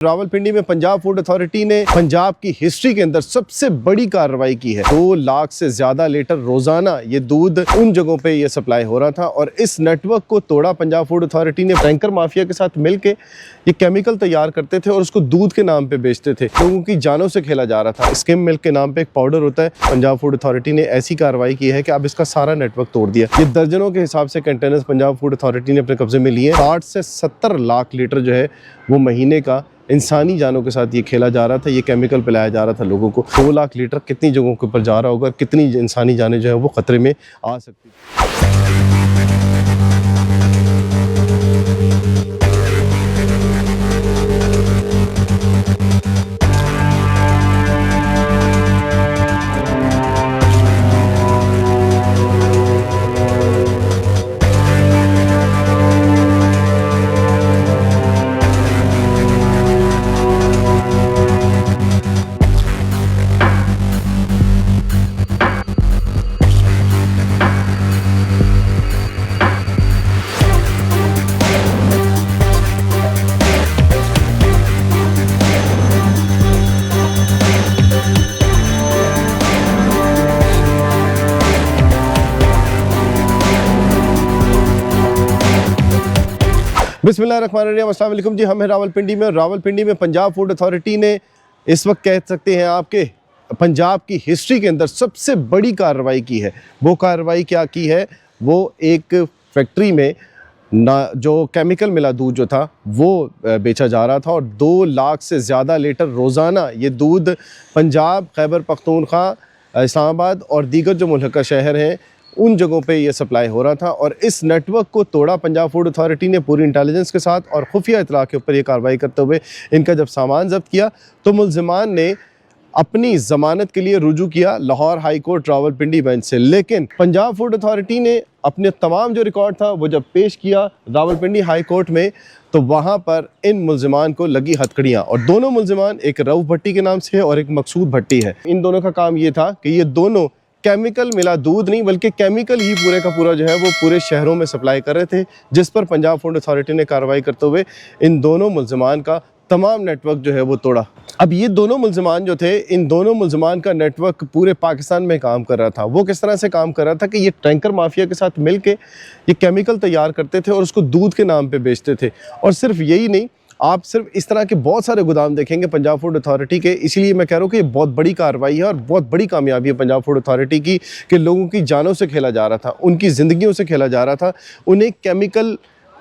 रावलपिंडी में Punjab food authority ने पंजाब की हिस्ट्री के अंदर सबसे बड़ी कार्रवाई की है। 2 लाख से ज्यादा लीटर रोजाना ये दूध उन जगहों पे ये सप्लाई हो रहा था और इस नेटवर्क को तोड़ा पंजाब फूड अथॉरिटी ने। टैंकर माफिया के साथ मिलके ये केमिकल तैयार करते थे और उसको दूध के नाम पे बेचते थे। लोगों की जानों से खेला जा रहा था। स्किम मिल्क के नाम पे एक पाउडर होता है। पंजाब फूड अथॉरिटी ने ऐसी कार्रवाई की है कि अब इसका सारा नेटवर्क तोड़ दिया। ये दर्जनों के हिसाब से कंटेनर्स पंजाब फूड अथॉरिटी ने अपने कब्जे में लिए। 60 से 70 लाख लीटर जो है वो महीने का इंसानी जानों के साथ ये खेला जा रहा था। ये केमिकल पिलाया जा रहा था लोगों को। 2 लाख लीटर कितनी जगहों के ऊपर जा रहा होगा, कितनी इंसानी जानें जो है वो खतरे में आ सकती है। बिस्मिल्लाहिर्रहमानिर्रहीम, अस्सलाम वालेकुम जी। हम हैं रावलपिंडी में। रावलपिंडी में पंजाब फूड अथॉरिटी ने इस वक्त कह सकते हैं आपके पंजाब की हिस्ट्री के अंदर सबसे बड़ी कार्रवाई की है। वो कार्रवाई क्या की है, वो एक फैक्ट्री में जो केमिकल मिला दूध जो था वो बेचा जा रहा था और 2 लाख से ज़्यादा लीटर रोज़ाना ये दूध पंजाब, खैबर पख्तूनख्वा, इस्लामाबाद और दीगर जो मुल्का शहर हैं उन जगहों पे ये सप्लाई हो रहा था। और इस नेटवर्क को तोड़ा पंजाब फूड अथॉरिटी ने पूरी इंटेलिजेंस के साथ और खुफिया इतला के ऊपर ये कार्रवाई करते हुए इनका जब सामान जब्त किया तो मुल्ज़िमान ने अपनी ज़मानत के लिए रुजू किया Lahore high court Rawalpindi bench से। लेकिन पंजाब फूड अथॉरिटी ने अपने तमाम जो रिकॉर्ड था वो जब पेश किया रावलपिंडी हाई कोर्ट में तो वहाँ पर इन मुल्ज़िमान को लगी हथकड़ियाँ। और दोनों मुल्ज़िमान, एक रऊफ़ भट्टी के नाम से और एक मकसूद भट्टी है, इन दोनों का काम ये था कि ये दोनों केमिकल मिला दूध नहीं बल्कि केमिकल ही पूरे का पूरा जो है वो पूरे शहरों में सप्लाई कर रहे थे, जिस पर पंजाब फूड अथॉरिटी ने कार्रवाई करते हुए इन दोनों मुल्ज़िमान का तमाम नेटवर्क जो है वो तोड़ा। अब ये दोनों मुल्ज़िमान जो थे, इन दोनों मुल्ज़िमान का नेटवर्क पूरे पाकिस्तान में काम कर रहा था। वो किस तरह से काम कर रहा था कि ये टैंकर माफिया के साथ मिलके ये केमिकल तैयार करते थे और उसको दूध के नाम पे बेचते थे। और सिर्फ यही नहीं, आप सिर्फ इस तरह के बहुत सारे गोदाम देखेंगे पंजाब फूड अथॉरिटी के। इसलिए मैं कह रहा हूँ कि ये बहुत बड़ी कार्रवाई है और बहुत बड़ी कामयाबी है पंजाब फूड अथॉरिटी की कि लोगों की जानों से खेला जा रहा था, उनकी ज़िंदगियों से खेला जा रहा था, उन्हें केमिकल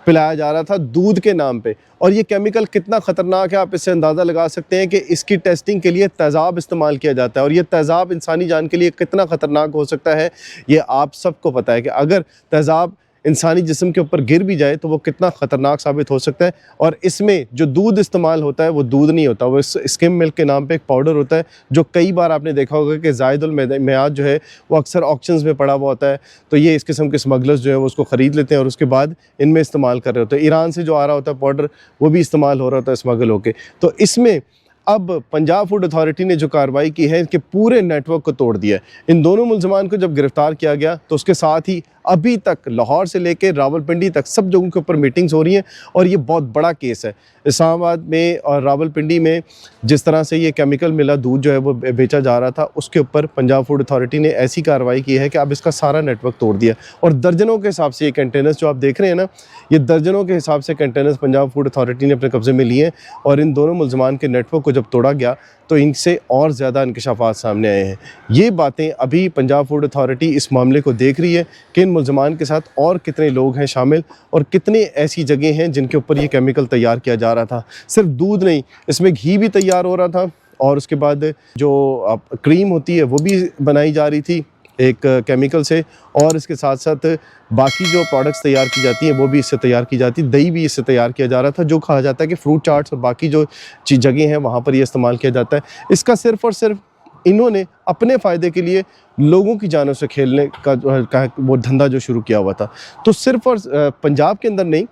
पिलाया जा रहा था दूध के नाम पे। और ये केमिकल कितना ख़तरनाक है आप इससे अंदाज़ा लगा सकते हैं कि इसकी टेस्टिंग के लिए तेज़ाब इस्तेमाल किया जाता है। और ये तेज़ाब इंसानी जान के लिए कितना ख़तरनाक हो सकता है ये आप सबको पता है कि अगर तेज़ाब इंसानी जिस्म के ऊपर गिर भी जाए तो वो कितना ख़तरनाक साबित हो सकता है। और इसमें जो दूध इस्तेमाल होता है वो दूध नहीं होता, वो स्किम मिल्क के नाम पे एक पाउडर होता है जो कई बार आपने देखा होगा कि ज़ायदुल मियाद जो है वो अक्सर ऑक्शंस में पड़ा हुआ होता है। तो ये इस किस्म के स्मगलर्स जो है वो उसको ख़रीद लेते हैं और उसके बाद इनमें इस्तेमाल कर रहे होते हैं। ईरान से जो आ रहा होता है पाउडर वो भी इस्तेमाल हो रहा होता है स्मगल होकर। तो इसमें अब पंजाब फूड अथॉरिटी ने जो कार्रवाई की है कि पूरे नेटवर्क को तोड़ दिया है। इन दोनों मुल्ज़िमान को जब गिरफ़्तार किया गया तो उसके साथ ही अभी तक लाहौर से लेकर रावलपिंडी तक सब जगहों के ऊपर मीटिंग्स हो रही हैं और ये बहुत बड़ा केस है। इस्लामाबाद में और रावलपिंडी में जिस तरह से ये केमिकल मिला दूध जो है वो बेचा जा रहा था उसके ऊपर पंजाब फूड अथॉरिटी ने ऐसी कार्रवाई की है कि अब इसका सारा नेटवर्क तोड़ दिया। और दर्जनों के हिसाब से ये कंटेनर्स जो आप देख रहे हैं ना, ये दर्जनों के हिसाब से कंटेनर्स पंजाब फूड अथॉरिटी ने अपने कब्जे में लिए हैं। और इन दोनों मुल्ज़िमान के नेटवर्क को जब तोड़ा गया तो इनसे और ज़्यादा इंकशाफात सामने आए हैं। ये बातें अभी पंजाब फूड अथॉरिटी इस मामले को देख रही है कि इन मुल्ज़िमान के साथ और कितने लोग हैं शामिल और कितने ऐसी जगह हैं जिनके ऊपर ये केमिकल तैयार किया जा रहा था। सिर्फ दूध नहीं, इसमें घी भी तैयार हो रहा था और उसके बाद जो क्रीम होती है वो भी बनाई जा रही थी एक केमिकल से। और इसके साथ साथ बाकी जो प्रोडक्ट्स तैयार की जाती हैं वो भी इससे तैयार की जाती है। दही भी इससे तैयार किया जा रहा था, जो कहा जाता है कि फ्रूट चाट्स और बाकी जो जगह हैं वहाँ पर ये इस्तेमाल किया जाता है। इसका सिर्फ़ और सिर्फ इन्होंने अपने फ़ायदे के लिए लोगों की जानों से खेलने का वो धंधा जो शुरू किया हुआ था। तो सिर्फ और पंजाब के अंदर नहीं,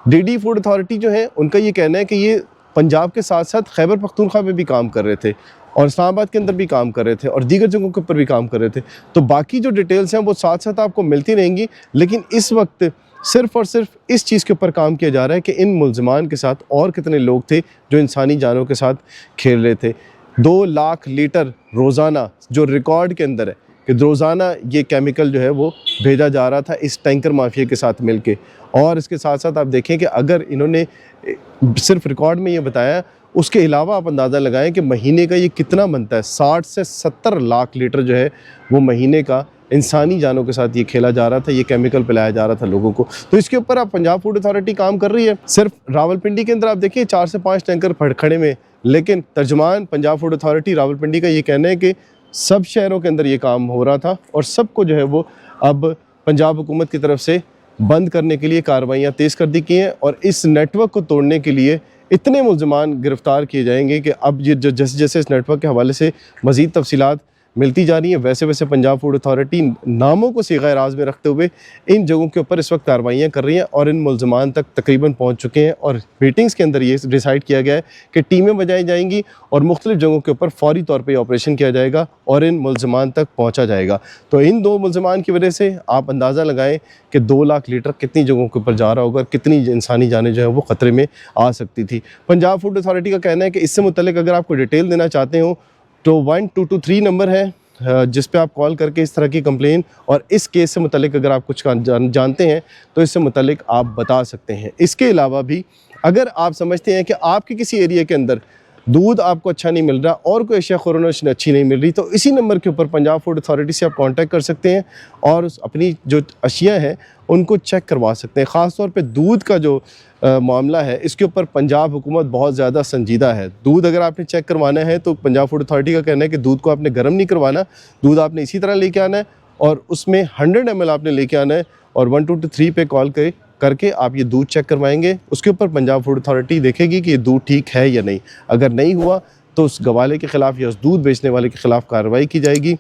डीडी फूड अथॉरिटी जो है उनका ये कहना है कि ये पंजाब के साथ साथ खैबर पख्तूनख्वा में भी काम कर रहे थे और इस्लामाबाद के अंदर भी काम कर रहे थे और दीगर जगहों के ऊपर भी काम कर रहे थे। तो बाकी जो डिटेल्स हैं वो साथ साथ आपको मिलती रहेंगी, लेकिन इस वक्त सिर्फ और सिर्फ इस चीज़ के ऊपर काम किया जा रहा है कि इन मुल्ज़िमान के साथ और कितने लोग थे जो इंसानी जानों के साथ खेल रहे थे। 2 लाख लीटर रोज़ाना जो रिकॉर्ड के अंदर है कि रोज़ाना ये केमिकल जो है वो भेजा जा रहा था इस टैंकर माफिया के साथ मिलके। और इसके साथ साथ आप देखें कि अगर इन्होंने सिर्फ रिकॉर्ड में ये बताया, उसके अलावा आप अंदाज़ा लगाएं कि महीने का ये कितना बनता है। 60 से 70 लाख लीटर जो है वो महीने का इंसानी जानों के साथ ये खेला जा रहा था, ये केमिकल पिलाया जा रहा था लोगों को। तो इसके ऊपर आप पंजाब फूड अथॉरिटी काम कर रही है। सिर्फ रावलपिंडी के अंदर आप देखिए 4 से 5 टैंकर खड़े में, लेकिन तर्जुमान पंजाब फूड अथॉरिटी रावलपिंडी का ये कहना है कि सब शहरों के अंदर ये काम हो रहा था और सबको जो है वो अब पंजाब हुकूमत की तरफ से बंद करने के लिए कार्रवाइयाँ तेज़ कर दी गई हैं और इस नेटवर्क को तोड़ने के लिए इतने मुल्ज़िमान गिरफ़्तार किए जाएंगे कि अब ये जैसे जैसे इस नेटवर्क के हवाले से मज़ीद तफसीलात मिलती जा रही है, वैसे वैसे पंजाब फूड अथॉरिटी नामों को सीगा राज में रखते हुए इन जगहों के ऊपर इस वक्त कार्रवाइयाँ कर रही हैं और इन मुल्ज़िमान तक तकरीबन पहुँच चुके हैं। और मीटिंग्स के अंदर ये डिसाइड किया गया है कि टीमें बजाई जाएंगी और मुख्तलिफ जगहों के ऊपर फौरी तौर पर ऑपरेशन किया जाएगा और इन मुल्ज़िमान तक पहुँचा जाएगा। तो इन 2 मुल्ज़िमान की वजह से आप अंदाज़ा लगाएँ कि 2 लाख लीटर कितनी जगहों के ऊपर जा रहा होगा, कितनी इंसानी जानें जो है वो ख़तरे में आ सकती थी। पंजाब फूड अथॉरिटी का कहना है कि इससे मुतल्लिक़ अगर आपको डिटेल देना चाहते हो तो 1223 नंबर है जिस पे आप कॉल करके इस तरह की कंप्लेन और इस केस से मुतल्लिक़ अगर आप कुछ जानते हैं तो इससे मुतल्लिक़ आप बता सकते हैं। इसके अलावा भी अगर आप समझते हैं कि आपके किसी एरिया के अंदर दूध आपको अच्छा नहीं मिल रहा और कोई अशिया खुरानोश अच्छी नहीं मिल रही, तो इसी नंबर के ऊपर पंजाब फूड अथॉरिटी से आप कांटेक्ट कर सकते हैं और अपनी जो अशिया हैं उनको चेक करवा सकते हैं। ख़ास तौर पे दूध का जो मामला है इसके ऊपर पंजाब हुकूमत बहुत ज़्यादा संजीदा है। दूध अगर आपने चेक करवाना है तो पंजाब फूड अथॉरिटी का कहना है कि दूध को आपने गर्म नहीं करवाना, दूध आपने इसी तरह लेके आना है और उसमें 100 ml आपने लेके आना है और 1223 पे कॉल करके आप ये दूध चेक करवाएंगे। उसके ऊपर पंजाब फूड अथॉरिटी देखेगी कि ये दूध ठीक है या नहीं। अगर नहीं हुआ तो उस गवाले के ख़िलाफ़ या उस दूध बेचने वाले के ख़िलाफ़ कार्रवाई की जाएगी।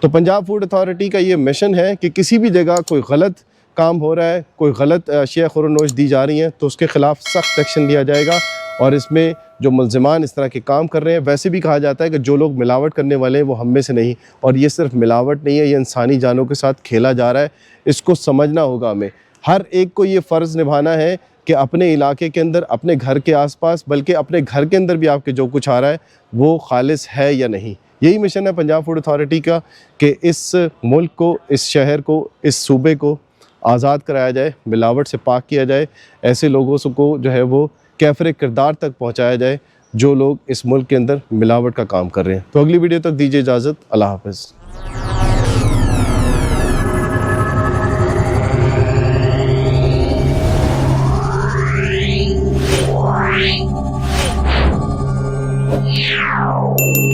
तो पंजाब फूड अथॉरिटी का ये मिशन है कि किसी भी जगह कोई गलत काम हो रहा है, कोई गलत अशिया खुरानोश दी जा रही हैं तो उसके ख़िलाफ़ सख्त एक्शन लिया जाएगा। और इसमें जो मुल्ज़िमान इस तरह के काम कर रहे हैं, वैसे भी कहा जाता है कि जो लोग मिलावट करने वाले हैं वो हम में से नहीं, और ये सिर्फ मिलावट नहीं है, ये इंसानी जानों के साथ खेला जा रहा है। इसको समझना होगा हमें। हर एक को ये फ़र्ज़ निभाना है कि अपने इलाके के अंदर, अपने घर के आसपास, बल्कि अपने घर के अंदर भी आपके जो कुछ आ रहा है वो खालिस है या नहीं। यही मिशन है पंजाब फूड अथॉरिटी का कि इस मुल्क को, इस शहर को, इस सूबे को आज़ाद कराया जाए, मिलावट से पाक किया जाए, ऐसे लोगों को जो है वो कैफ़र किरदार तक पहुँचाया जाए जो लोग इस मुल्क के अंदर मिलावट का काम कर रहे हैं। तो अगली वीडियो तक दीजिए इजाज़त। अल्लाह हाफ़िज़। Meow.